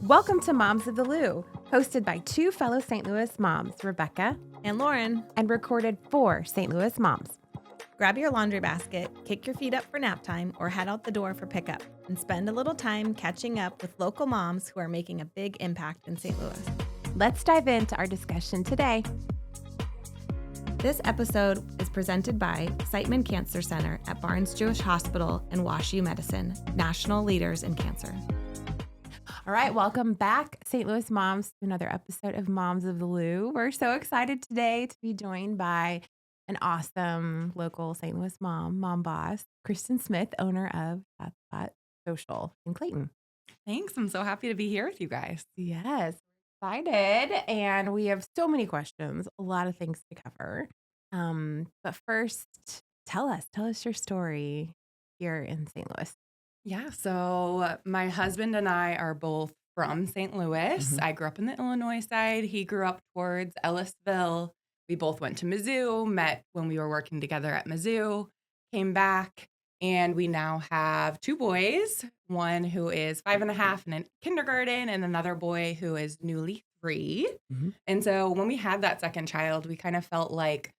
Welcome to Moms of the Lou, hosted by two fellow St. Louis moms, Rebecca and Lauren, and recorded for St. Louis moms. Grab your laundry basket, kick your feet up for nap time, or head out the door for pickup, and spend a little time catching up with local moms who are making a big impact in St. Louis. Let's dive into our discussion today. This episode is presented by Siteman Cancer Center at Barnes Jewish Hospital and WashU Medicine, national leaders in cancer. All right, welcome back, St. Louis moms, to another episode of Moms of the Lou. We're so excited today to be joined by an awesome local St. Louis mom boss, Kristen Smith, owner of TotSpot Social in Clayton. Thanks. I'm so happy to be here with you guys. Yes, excited. And we have so many questions, a lot of things to cover. But first, tell us your story here in St. Louis. Yeah. So my husband and I are both from St. Louis. Mhm. I grew up in the Illinois side. He grew up towards Ellisville. We both went to Mizzou, met when we were working together at Mizzou, came back, and we now have two boys, one who is 5.5 and in kindergarten, and another boy who is newly 3. Mhm. And so when we had that second child, we kind of felt like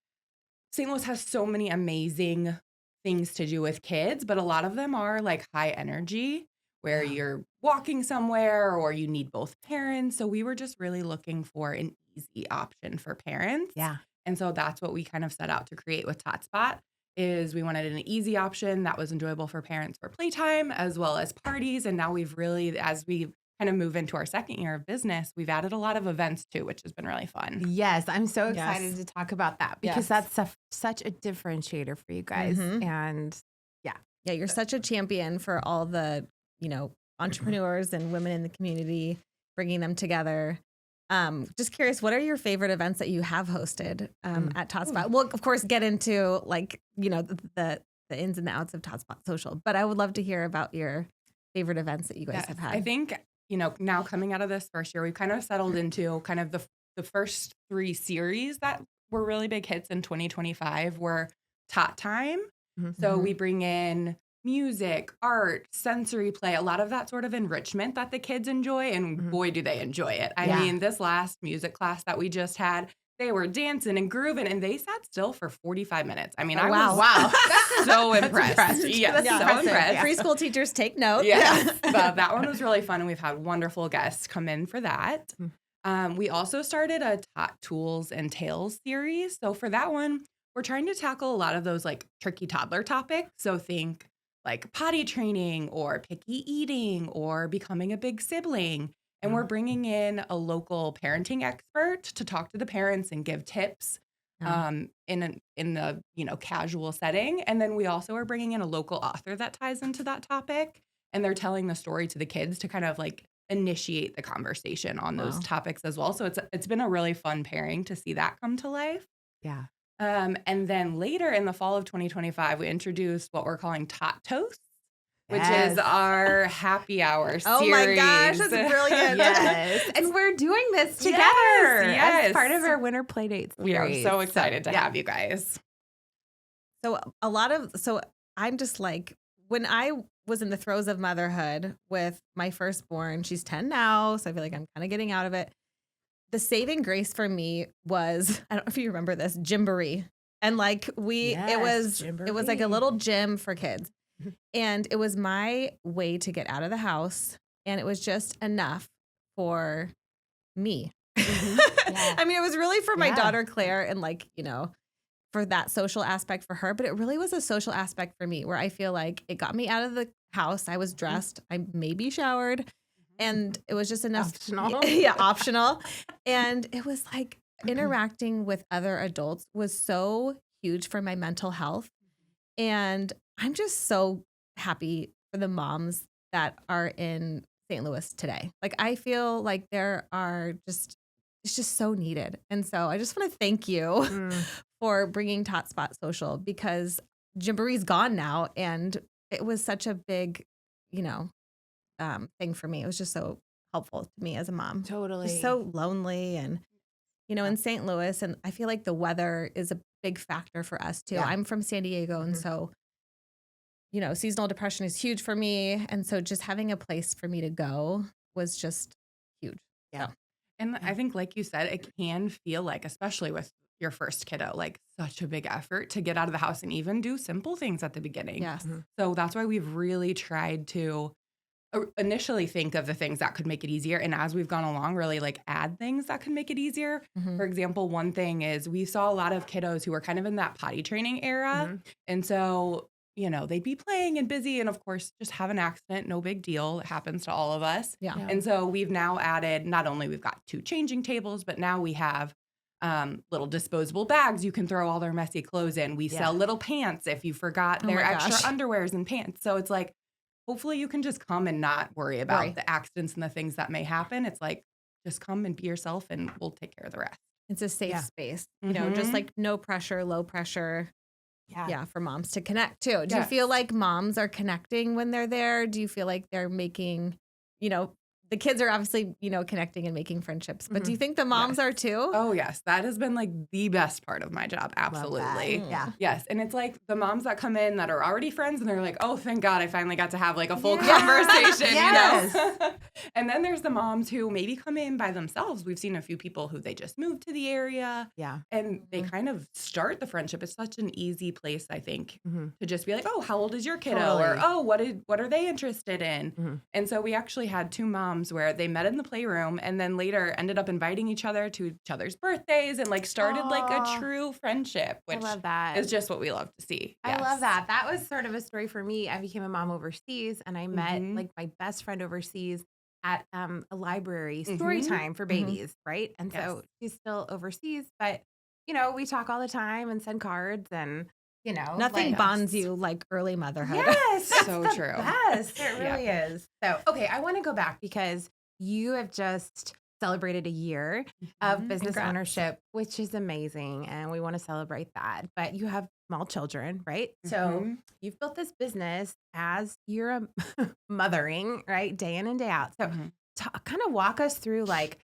St. Louis has so many amazing things to do with kids, but a lot of them are like high energy where you're walking somewhere or you need both parents. So we were just really looking for an easy option for parents. Yeah. And so that's what we kind of set out to create with TotSpot is we wanted an easy option that was enjoyable for parents for playtime as well as parties. And now we've really, as we kind of move into our second year of business, we've added a lot of events too, which has been really fun. Yes, I'm so excited Yes. to talk about that because that's such a differentiator for you guys. Mhm. And Yeah, you're such a champion for all the, entrepreneurs and women in the community, bringing them together. Just curious, what are your favorite events that you have hosted at TotSpot? We'll, of course, get into the ins and the outs of TotSpot Social, but I would love to hear about your favorite events that you guys have had. I think, now coming out of this first year, we've kind of settled into kind of the first 3 series that were really big hits in 2025 were Tot Time. So we bring in music, art, sensory play, a lot of that sort of enrichment that the kids enjoy. And boy, do they enjoy it. I mean, this last music class that we just had, they were dancing and grooving and they sat still for 45 minutes. I mean, I was so impressed. Yes, so impressed. Preschool teachers take note. Yes, but that one was really fun and we've had wonderful guests come in for that. We also started a Tot Tools and Tales series. So for that one, we're trying to tackle a lot of those like tricky toddler topics. So think like potty training or picky eating or becoming a big sibling. And we're bringing in a local parenting expert to talk to the parents and give tips in the casual setting. And then we also are bringing in a local author that ties into that topic. And they're telling the story to the kids to kind of like initiate the conversation on those topics as well. So it's been a really fun pairing to see that come to life. yeah. And then later in the fall of 2025, we introduced what we're calling Tot Toast, which Yes. is our happy hour series. Oh my gosh, that's brilliant. Yes. And we're doing this together Yes. as part of our winter playdates. We are so excited to have you guys. So I'm just like, when I was in the throes of motherhood with my firstborn, she's 10 now, so I feel like I'm kind of getting out of it. The saving grace for me was, I don't know if you remember this, Gymboree. And like it was like a little gym for kids. And it was my way to get out of the house. And it was just enough for me. Yeah. I mean, it was really for my daughter, Claire, and for that social aspect for her. But it really was a social aspect for me where I feel like it got me out of the house. I was dressed. I maybe showered. And it was just enough. Optional. Yeah, optional. And it was like interacting with other adults was so huge for my mental health. And I'm just so happy for the moms that are in St. Louis today. Like, I feel like it's just so needed. And so I just want to thank you for bringing TotSpot Social because Gymboree's gone now. And it was such a big, thing for me. It was just so helpful to me as a mom. Totally. Just so lonely and, in St. Louis. And I feel like the weather is a big factor for us too. Yeah. I'm from San Diego. And so, seasonal depression is huge for me. And so just having a place for me to go was just Yeah. And I think, like you said, it can feel like, especially with your first kiddo, like such a big effort to get out of the house and even do simple things at the beginning. Yes. So that's why we've really tried to initially think of the things that could make it easier. And as we've gone along, really like add things that could make it easier. For example, one thing is we saw a lot of kiddos who were kind of in that potty training era. And so, they'd be playing and busy and of course just have an accident. No big deal. It happens to all of us. Yeah. And so we've now added, not only we've got 2 changing tables, but now we have little disposable bags you can throw all their messy clothes in. We sell little pants if you forgot their extra underwears and pants. So it's like, hopefully you can just come and not worry about the accidents and the things that may happen. It's like, just come and be yourself and we'll take care of the rest. It's a safe space, just like no pressure, low pressure. Yeah. For moms to connect too. Do you feel like moms are connecting when they're there? Do you feel like they're making, the kids are obviously, connecting and making friendships, but do you think the moms are too? Oh, yes. That has been like the best part of my job. Absolutely. Yeah. Yes. And it's like the moms that come in that are already friends and they're like, oh, thank God I finally got to have like a full conversation, And then there's the moms who maybe come in by themselves. We've seen a few people who they just moved to the area. Yeah. And they kind of start the friendship. It's such an easy place, I think, to just be like, oh, how old is your kiddo? Totally. Or, oh, what are they interested in? And so we actually had 2 moms where they met in the playroom and then later ended up inviting each other to each other's birthdays and like started like a true friendship, which I love that. is just what we love to see. I love that. That was sort of a story for me. I became a mom overseas and I met like my best friend overseas at a library story time for babies, right? And so she's still overseas, but we talk all the time and send cards and nothing bonds you like early motherhood. Yes, so that's true. The best. It really is. So, okay, I want to go back because you have just celebrated a year of business ownership, which is amazing, and we want to celebrate that. But you have small children, right? So you've built this business as you're mothering, right, day in and day out. So, kind of walk us through like.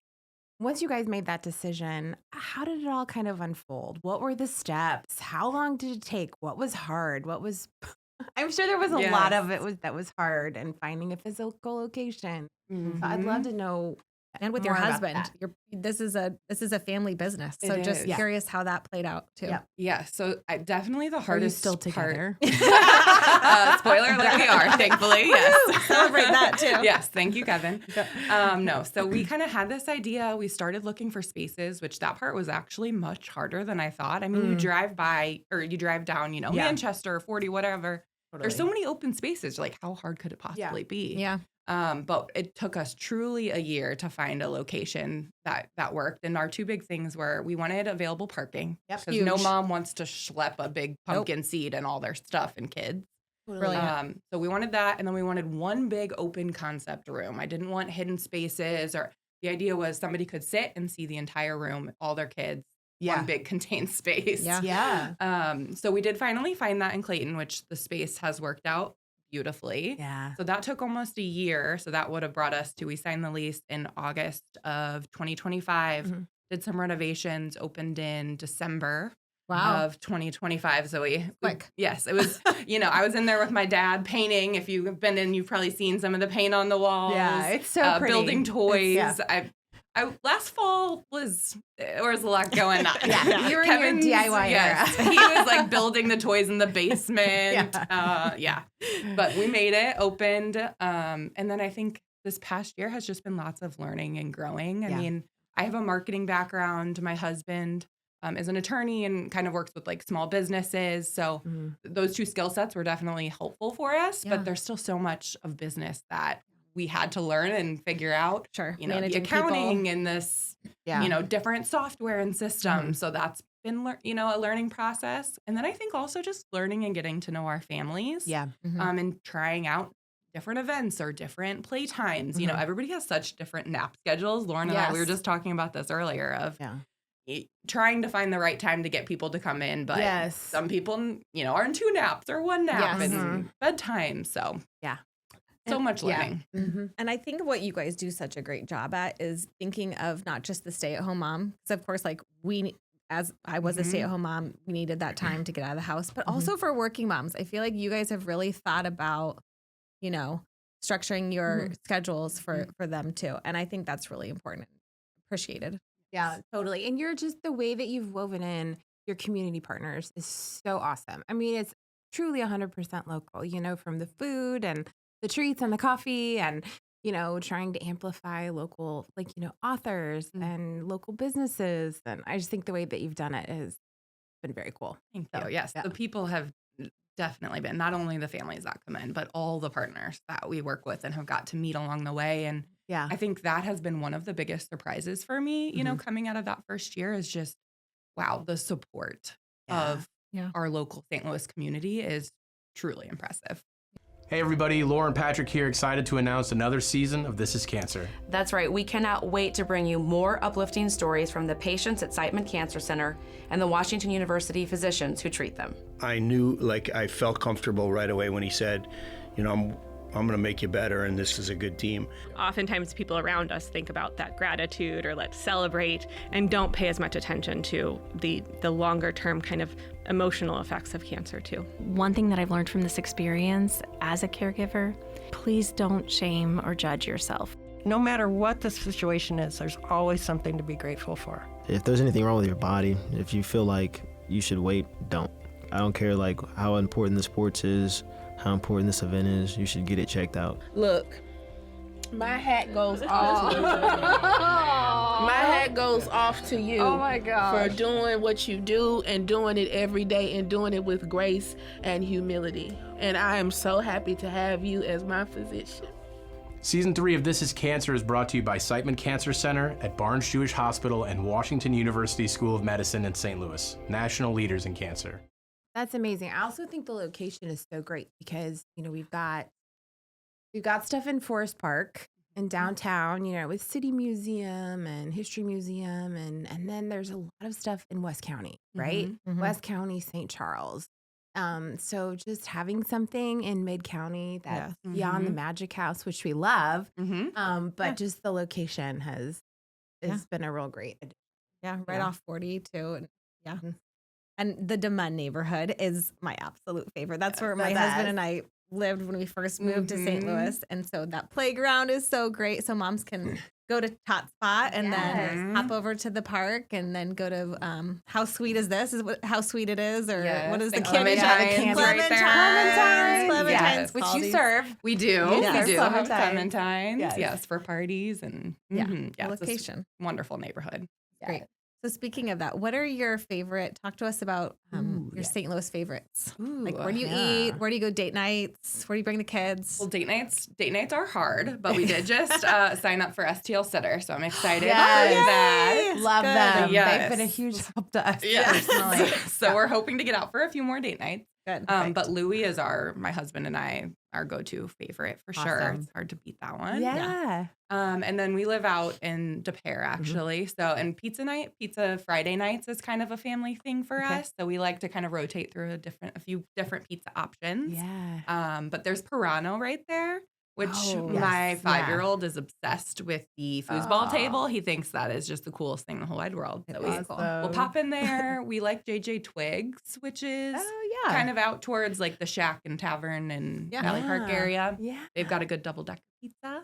Once you guys made that decision, how did it all kind of unfold? What were the steps? How long did it take? What was hard? I'm sure there was a lot of it that was hard and finding a physical location. So I'd love to know. And with your husband, this is a family business. So just curious how that played out too. Yeah. So definitely the hardest still together. Spoiler alert, we are, thankfully. Yes. Celebrate that too. Yes. Thank you, Kevin. No. So we kind of had this idea. We started looking for spaces, which that part was actually much harder than I thought. I mean, you drive down, Manchester, 40, whatever. Totally. There's so many open spaces. Like, how hard could it possibly be? Yeah. But it took us truly a year to find a location that worked. And our 2 big things were we wanted available parking. Because no mom wants to schlep a big pumpkin seed and all their stuff and kids. Brilliant. So we wanted that. And then we wanted one big open concept room. I didn't want hidden spaces, or the idea was somebody could sit and see the entire room, all their kids. One big contained space. So we did finally find that in Clayton, which the space has worked out beautifully. Yeah. So that took almost a year. So that would have brought us to, we signed the lease in August of 2025, did some renovations, opened in December of 2025. So yes, it was, I was in there with my dad painting. If you've been in, you've probably seen some of the paint on the walls. Yeah, it's so pretty. Building toys. I last fall there was a lot going on. You were in your DIY era. He was like building the toys in the basement. But we made it, opened. And then I think this past year has just been lots of learning and growing. I mean, I have a marketing background. My husband is an attorney and kind of works with like small businesses. So those 2 skill sets were definitely helpful for us, but there's still so much of business that we had to learn and figure out, managing the accounting people. and this, different software and systems. So that's been, a learning process. And then I think also just learning and getting to know our families. And trying out different events or different play times. Everybody has such different nap schedules. Lauren and I, we were just talking about this earlier of trying to find the right time to get people to come in. But some people, are in 2 naps or 1 nap and bedtime. So so much learning. And I think what you guys do such a great job at is thinking of not just the stay-at-home mom, because of course, like as I was a stay-at-home mom, we needed that time to get out of the house, but also for working moms. I feel like you guys have really thought about, structuring your schedules for them too. And I think that's really important. Appreciated. Yeah, totally. And you're just the way that you've woven in your community partners is so awesome. I mean, it's truly 100% local, you know, from the food and the treats and the coffee and, you know, trying to amplify local, like, you know, authors and local businesses. And I just think the way that you've done it has been very cool. Thank you. Yes, the people have definitely been, not only the families that come in, but all the partners that we work with and have got to meet along the way. And I think that has been one of the biggest surprises for me, you know, coming out of that first year is just, wow, the support of our local St. Louis community is truly impressive. Hey everybody, Laura and Patrick here, excited to announce another season of This Is Cancer. That's right, we cannot wait to bring you more uplifting stories from the patients at Siteman Cancer Center and the Washington University physicians who treat them. I knew, I felt comfortable right away when he said, you know, I'm going to make you better and this is a good team. Oftentimes people around us think about that gratitude or let's celebrate and don't pay as much attention to the longer term kind of emotional effects of cancer too. One thing that I've learned from this experience as a caregiver, please don't shame or judge yourself. No matter what the situation is, there's always something to be grateful for. If there's anything wrong with your body, if you feel like you should wait, don't. I don't care how important the sports is, how important this event is, you should get it checked out. Look, my hat goes off. My hat goes off to you. Oh my God. For doing what you do and doing it every day and doing it with grace and humility. And I am so happy to have you as my physician. Season 3 of This Is Cancer is brought to you by Siteman Cancer Center at Barnes Jewish Hospital and Washington University School of Medicine in St. Louis, national leaders in cancer. That's amazing. I also think the location is so great because, you know, we've got stuff in Forest Park and downtown, you know, with City Museum and History Museum. And then there's a lot of stuff in West County, right? West County, St. Charles. So just having something in Mid-County that's beyond the Magic House, which we love, but just the location has been a real great addition. Yeah, right off 40 too. Yeah. And the DeMunn neighborhood is my absolute favorite. That's where my husband and I lived when we first moved to St. Louis. And so that playground is so great. So moms can go to TotSpot and then hop over to the park and then go to How Sweet Is This? How Sweet It Is? Or what is the Clementines right there. Clementines, which you serve. We do. Yes. We do have Clementines. Yes, for parties and location. Wonderful neighborhood. Great. So speaking of that, what are your favorite? Talk to us about your St. Louis favorites. Like where do you eat? Where do you go date nights? Where do you bring the kids? Well, date nights are hard, but we did just sign up for STL Sitter, so I'm excited for Yes. that. Love them. Yes. They've been a huge help to us personally. So we're hoping to get out for a few more date nights. Good. But Louie is my husband and I, our go-to favorite for sure. It's hard to beat that one. Yeah. And then we live out in De Pere, actually. So, and pizza Friday nights is kind of a family thing for us. So we like to kind of rotate through a few different pizza options. Yeah. But there's Pirano right there, which my 5-year-old is obsessed with the foosball table. He thinks that is just the coolest thing in the whole wide world. So we'll pop in there. We like JJ Twigs, which is kind of out towards like the Shack and Tavern and Valley Park area. Yeah. They've got a good double-decker pizza.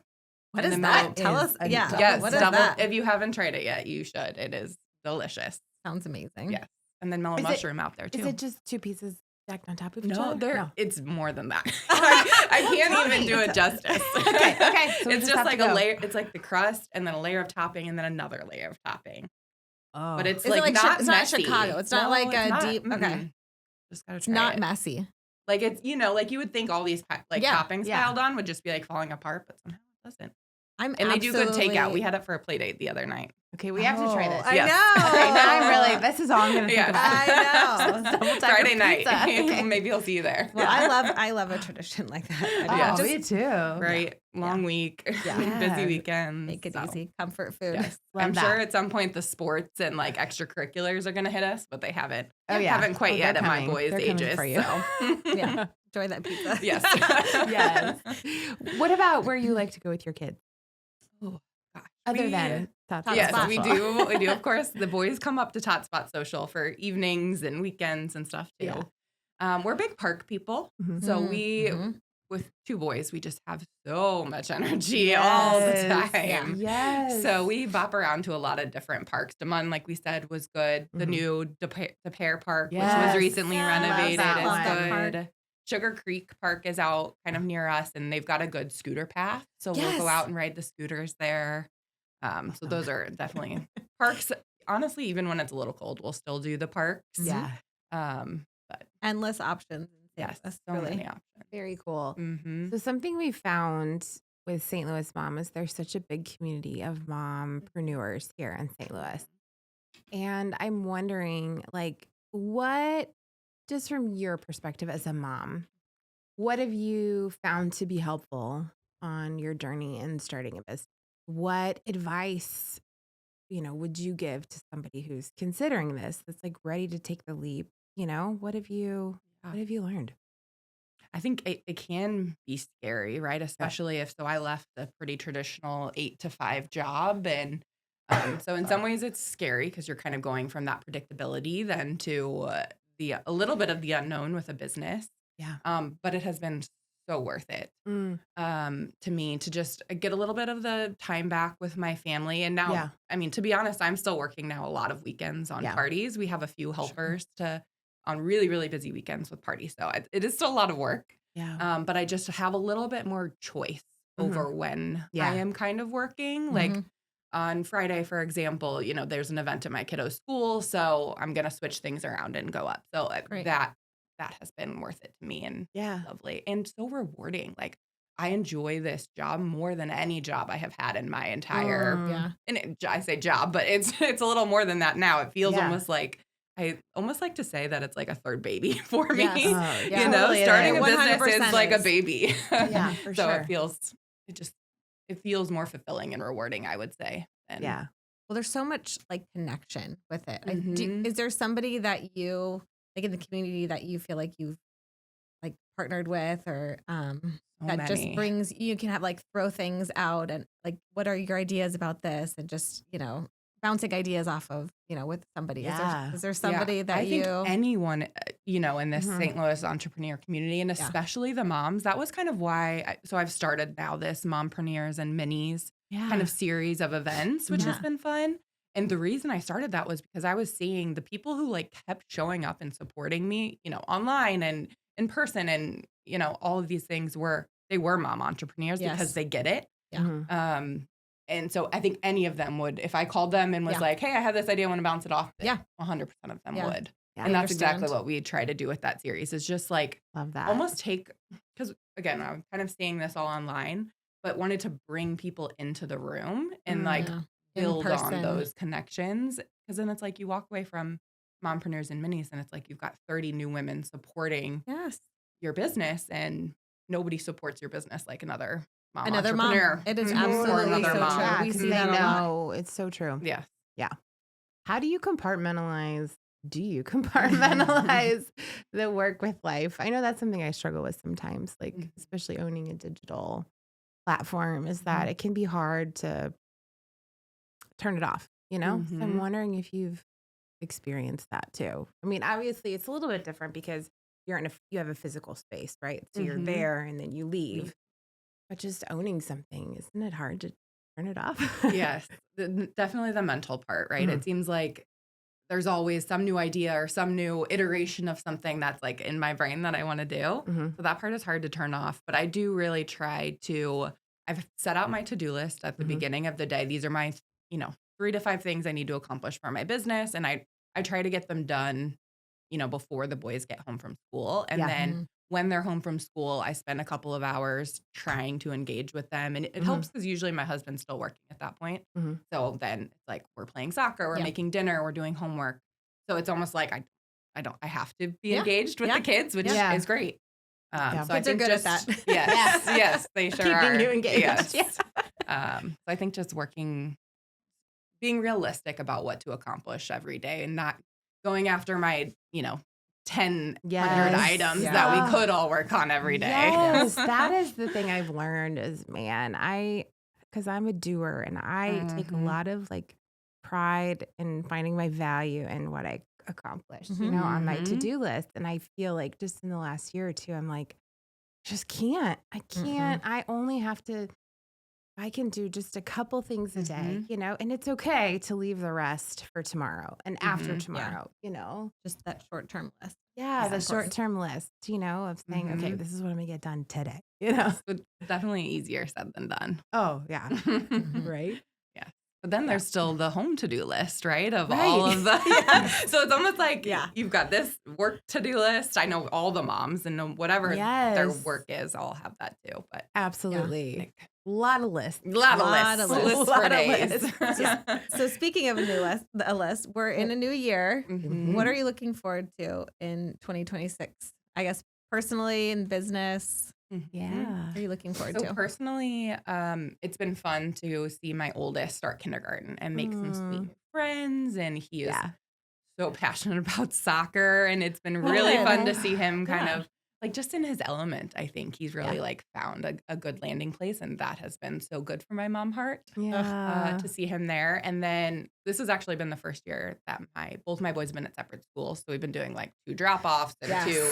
What is that? Tell us. Yes, what is that? If you haven't tried it yet, you should. It is delicious. Sounds amazing. Yes. And then melon mushroom out there too. Is it just 2 pieces stacked on top of each other? No, it's more than that. I can't even do it justice. Okay. So it's just like a layer. It's like the crust and then a layer of topping and then another layer of topping. Oh. But it's Is it not it's messy. not Chicago. It's not like a deep. Okay. Just gotta It's try not it. messy. Like it's like you would think all these toppings piled on would just be like falling apart, but somehow it doesn't. And they do good takeout. We had it for a play date the other night. Okay, we have to try this. I Yes. know. Okay, now I'm really. This is all I'm gonna think about. I know. Friday night. Okay. Maybe I'll see you there. Well, I love a tradition like that. Yes. Me too. Right. Long week. Busy weekend. Make it easy. Comfort food. Yes. Love I'm that. sure at some point the sports and like extracurriculars are going to hit us, but they haven't. Oh, yeah. Haven't quite yet they're at coming. my boys' They're coming ages. for you. So. Yeah. Enjoy that pizza. Yes. Yes. What about where you like to go with your kids? Other than TotSpot Yes, Social. we do. We do. Of course, the boys come up to TotSpot Social for evenings and weekends and stuff too. We're big park people, so we with 2 boys, we just have so much energy all the time. Yes. So we bop around to a lot of different parks. Damon, like we said, was good. The new De Pere Park, which was recently renovated, Love is that good. Sugar Creek Park is out kind of near us, and they've got a good scooter path. So we'll go out and ride the scooters there. So those are definitely parks. Honestly, even when it's a little cold, we'll still do the parks. Yeah. But Endless options. yes, That's so really many options. Very cool. Mm-hmm. So something we found with St. Louis Mom is there's such a big community of mompreneurs here in St. Louis. And I'm wondering, like, what, just from your perspective as a mom, what have you found to be helpful on your journey in starting a business? What advice, would you give to somebody who's considering this, that's like ready to take the leap? What have you learned? I think it can be scary, right? Especially if I left a pretty traditional 8 to 5 job. And so in some ways it's scary because you're kind of going from that predictability then to a little bit of the unknown with a business. Yeah. But it has been so worth it to me to just get a little bit of the time back with my family. And now, I mean, to be honest, I'm still working now a lot of weekends on parties. We have a few helpers on really, really busy weekends with parties. So it is still a lot of work. Yeah. But I just have a little bit more choice over when I am kind of working. Like on Friday, for example, there's an event at my kiddo's school. So I'm going to switch things around and go up. So that has been worth it to me and lovely and so rewarding. Like I enjoy this job more than any job I have had in my entire, I say job, but it's a little more than that now. It feels almost like, I almost like to say that it's like a third baby for me. Totally Starting a 100% business is like a baby. Yeah, for so sure. it feels more fulfilling and rewarding, I would say. Well, there's so much like connection with it. Mhm. Is there somebody that you like in the community that you feel like you've like partnered with or that just brings, you can have like throw things out and like, what are your ideas about this? And just, bouncing ideas off of, with somebody. Is there somebody that I think anyone, in this St. Louis entrepreneur community and especially the moms, that was kind of why, I've started now this Mompreneurs and Minis kind of series of events, which has been fun. And the reason I started that was because I was seeing the people who like kept showing up and supporting me, online and in person and, all of these things they were mom entrepreneurs because they get it. Yeah. And so I think any of them would, if I called them and was like, hey, I have this idea, I want to bounce it off. 100% of them would. Yeah, and that's exactly what we try to do with that series is just like Love that. almost because again, I'm kind of seeing this all online, but wanted to bring people into the room and build on those connections. Because then it's like you walk away from Mompreneurs and Minis and it's like you've got 30 new women supporting your business and nobody supports your business like another entrepreneur. Mom. It is absolutely so mom. true. Yeah, We see they that a lot. know it's so true. Yeah. Yeah. How do you compartmentalize? Do you compartmentalize the work with life? I know that's something I struggle with sometimes, like especially owning a digital platform, is that it can be hard to turn it off, So I'm wondering if you've experienced that too. I mean, obviously it's a little bit different because you have a physical space, right? So you're there and then you leave. But just owning something, isn't it hard to turn it off? Yes, definitely the mental part, right? It seems like there's always some new idea or some new iteration of something that's like in my brain that I want to do. So that part is hard to turn off. But I do really try I've set out my to-do list at the beginning of the day. These are my, 3 to 5 things I need to accomplish for my business. And I try to get them done, before the boys get home from school. And then when they're home from school, I spend a couple of hours trying to engage with them. And it helps because usually my husband's still working at that point. So then it's like we're playing soccer, we're making dinner, we're doing homework. So it's almost like I have to be engaged with the kids, which is great. So kids are good at that. Yes, they sure are. Keeping you engaged. Yes. So I think just being realistic about what to accomplish every day and not going after my, 10 100 items that we could all work on every day. Yes, that is the thing I've learned is, because I'm a doer and I take a lot of like pride in finding my value in what I accomplish, on my to-do list. And I feel like just in the last year or two, I'm like, just can't. I can't. I only have to, I can do just a couple things a day, you know, and it's okay to leave the rest for tomorrow and after tomorrow, you know, just that short-term list. Yeah, the short-term list, you know, of saying, okay, this is what I'm gonna get done today, you know. It's definitely easier said than done. Oh, yeah. Right? Yeah. But then there's still the home to-do list, right? Of all of the, So it's almost like you've got this work to-do list. I know all the moms and whatever their work is, all have that too. But absolutely. A lot of lists. A lot of lists for days. So speaking of a list, we're in a new year. What are you looking forward to in 2026? I guess personally in business. Yeah. What are you looking forward to? So personally, it's been fun to see my oldest start kindergarten and make some sweet friends. And he is so passionate about soccer. And it's been really fun to see him kind of like just in his element. I think he's really like found a good landing place. And that has been so good for my mom heart to see him there. And then this has actually been the first year that both my boys have been at separate schools. So we've been doing like 2 drop-offs and 2.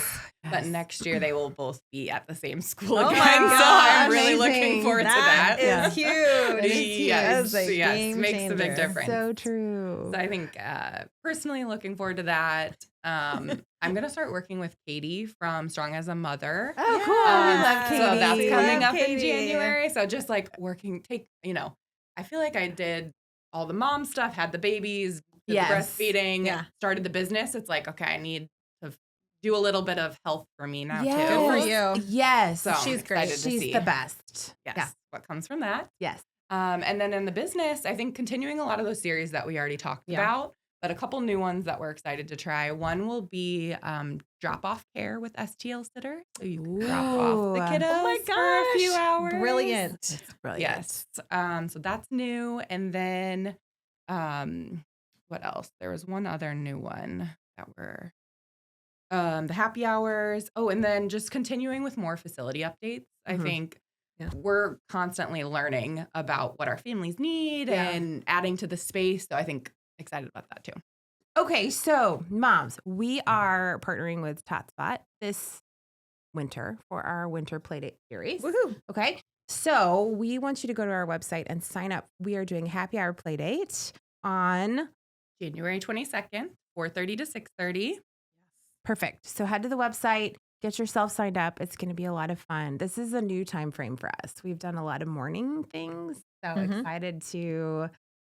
But next year they will both be at the same school again. God, so I'm really looking forward to that. That is huge. Yes, makes a big difference. So true. So I think personally looking forward to that. I'm going to start working with Katie from Strong as a Mother. Oh, cool. We love Katie. So that's coming up in January. So just like I feel like I did all the mom stuff, had the babies, did the breastfeeding, started the business. It's like, okay, I need to do a little bit of health for me now too. Good for you. Yes. So she's great. She's the best. Yes. What comes from that. Yes. And then in the business, I think continuing a lot of those series that we already talked about, but a couple new ones that we're excited to try. One will be drop-off care with STL Sitter. So you can drop off the kiddos for a few hours. Brilliant. It's brilliant. Yes. So that's new. And then what else? There was one other new one that were the happy hours. Oh, and then just continuing with more facility updates. I think we're constantly learning about what our families need and adding to the space. So I think excited about that too. Okay, so moms, we are partnering with TotSpot this winter for our winter playdate series. Woohoo! Okay, so we want you to go to our website and sign up. We are doing happy hour playdate on January 22nd, 4:30 to 6:30. Perfect. So head to the website, get yourself signed up. It's going to be a lot of fun. This is a new time frame for us. We've done a lot of morning things, so excited to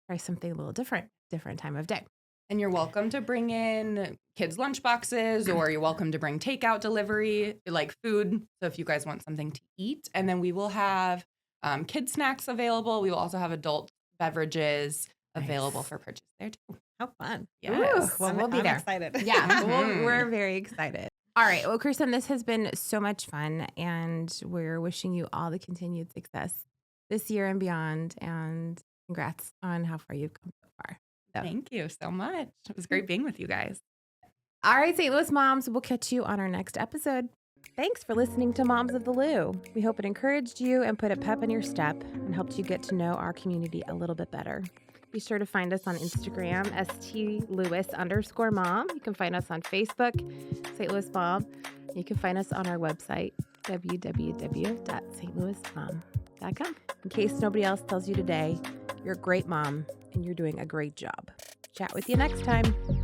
try something a little different time of day. And you're welcome to bring in kids' lunch boxes, or you're welcome to bring takeout delivery, like food. So if you guys want something to eat, and then we will have kids' snacks available. We will also have adult beverages available for purchase there too. How fun. Yes. Well, we'll be there. Excited. Yeah, we're very excited. All right. Well, Kristen, this has been so much fun, and we're wishing you all the continued success this year and beyond. And congrats on how far you've come so far. So. Thank you so much. It was great being with you guys. All right, St. Louis moms, we'll catch you on our next episode. Thanks for listening to Moms of the Lou. We hope it encouraged you and put a pep in your step and helped you get to know our community a little bit better. Be sure to find us on Instagram, STLouis_mom. You can find us on Facebook, St. Louis Mom. You can find us on our website, www.stlouismom.com. In case nobody else tells you today, you're a great mom and you're doing a great job. Chat with you next time.